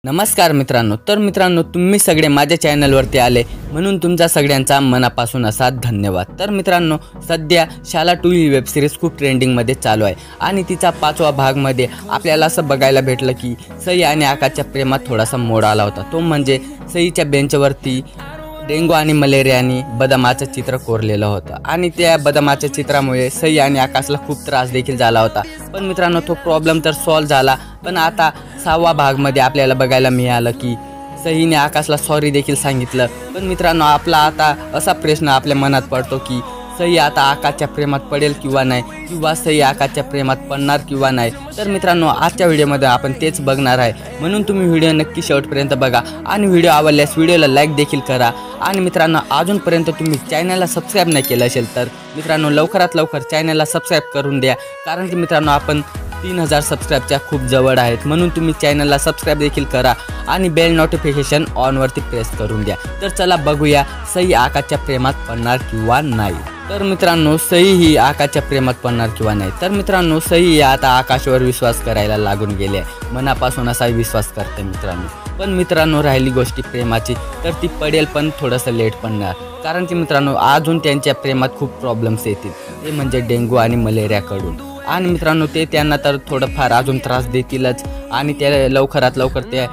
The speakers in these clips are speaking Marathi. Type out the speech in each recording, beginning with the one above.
नमस्कार मित्रांनो, तुम्ही सगळे माझ्या चॅनलवरती आले म्हणून तुमचा सगळ्यांचा मनापासून असा धन्यवाद। तर मित्रांनो, सध्या शाला 2 ही वेब सिरीज खूप ट्रेंडिंग मध्ये चालू आहे आणि तिचा 5वा भाग मध्ये आपल्याला असं बघायला भेटलं की सई आणि आकाशच्या प्रेमात थोडासा मोड आला होता। तो म्हणजे सईच्या बेंचवरती डेंगू आणि मलेरियानी बदामाचं चित्र कोरलेलं होतं आणि त्या बदामाच्या चित्रामुळे सई आणि आकाशला खूप त्रास देखील झाला होता। पण मित्रांनो, तो प्रॉब्लेम तर सॉल्व झाला, पण आता 6वा भागमध्ये आपल्याला बघायला मिळालं की सईने आकाशला सॉरी देखील सांगितलं। पण मित्रांनो, आपला आता असा प्रश्न आपल्या मनात पडतो की सई आता आकाशच्या प्रेमात पडेल किंवा नाही, किंवा सई आकाशच्या प्रेमात पडणार किंवा नाही। तर मित्रांनो, आजच्या व्हिडिओमध्ये आपण तेच बघणार आहे, म्हणून तुम्ही व्हिडिओ नक्की शेवटपर्यंत बघा आणि व्हिडिओ आवडल्यास व्हिडिओला लाईक देखील करा। आणि मित्रांनो, अजूनपर्यंत तुम्ही चॅनलला सबस्क्राईब नाही केलं असेल तर मित्रांनो लवकरात लवकर चॅनलला सबस्क्राईब करून द्या, कारण की मित्रांनो आपण 3000 सबस्क्राईबच्या खूप जवळ आहेत, म्हणून तुम्ही चॅनलला सबस्क्राईब देखील करा आणि बेल नोटिफिकेशन ऑनवरती प्रेस करून द्या। तर चला बघूया सई आकाशच्या प्रेमात पडणार किंवा नाही। तर मित्रांनो, सई ही आकाशच्या प्रेमात पडणार किंवा नाही। तर मित्रांनो, सई आता आकाशवर विश्वास करायला लागून गेले आहे, मनापासून असा विश्वास करते मित्रांनो। पण मित्रांनो, राहिली गोष्टी प्रेमाची तर ती पडेल, पण थोडंसं लेट पडणार, कारण की मित्रांनो अजून त्यांच्या प्रेमात खूप प्रॉब्लेम्स येतील, ते म्हणजे डेंगू आणि मलेरियाकडून। आणि मित्रांनो, ते त्यांना तर थोडंफार अजून त्रास देतीलच आणि ते लवकरात लवकर ते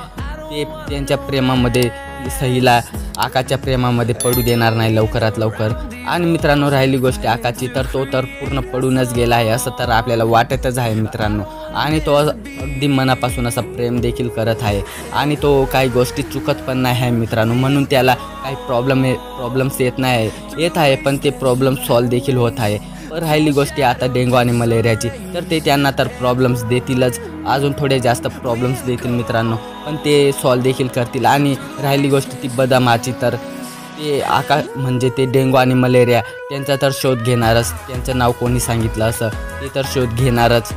त्यांच्या प्रेमामध्ये सईला आकाशच्या प्रेमामध्ये पडू देणार नाही लवकरात लवकर। आणि मित्रांनो, राहिली गोष्ट आकाशची तर तो तर पूर्ण पडूनच गेला आहे असं तर आपल्याला वाटतच आहे मित्रांनो। आणि तो अगदी मनापासून असा प्रेम देखील करत आहे आणि तो काही गोष्टी चुकत पण नाही आहे मित्रांनो, म्हणून त्याला काही प्रॉब्लेम्स येत आहे पण ते प्रॉब्लेम सॉल्व देखील होत आहे। राहिली गोष्टी आता डेंगू आणि मलेरियाची तर ते त्यांना तर प्रॉब्लेम्स देतीलच, अजून थोडे जास्त प्रॉब्लेम्स देतील मित्रांनो, पण ते सॉल्व देखील करतील। आणि राहिली गोष्ट ती बदामाची तर ते म्हणजे ते डेंगू आणि मलेरिया त्यांचा तर शोध घेणारच, त्यांचं नाव कोणी सांगितलं असं ते तर शोध घेणारच।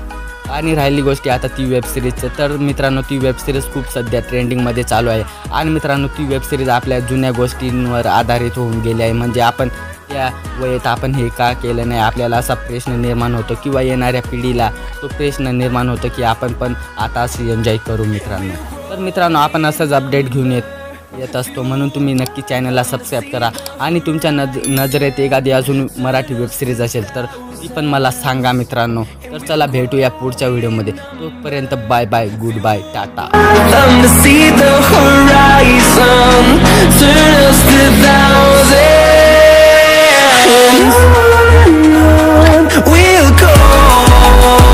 आणि राहिली गोष्टी आता ती वेब सिरीजचं तर मित्रांनो, ती वेब सिरीज खूप सध्या ट्रेंडिंगमध्ये चालू आहे आणि मित्रांनो ती वेब सिरीज आपल्या जुन्या गोष्टींवर आधारित होऊन गेली आहे। म्हणजे आपण त्या वयात आपण हे का केलं नाही, आपल्याला असा प्रश्न निर्माण होतो किंवा येणाऱ्या पिढीला तो प्रश्न निर्माण होतो की आपण पण आता असं एन्जॉय करू मित्रांनो। तर मित्रांनो, आपण असंच अपडेट घेऊन येत असतो, म्हणून तुम्ही नक्की चॅनलला सबस्क्राईब करा आणि तुमच्या नजरेत एखादी अजून मराठी वेब सिरीज असेल तर ती पण मला सांगा मित्रांनो। तर चला भेटूया पुढच्या व्हिडिओमध्ये, तोपर्यंत bye bye, good bye, tata. We'll go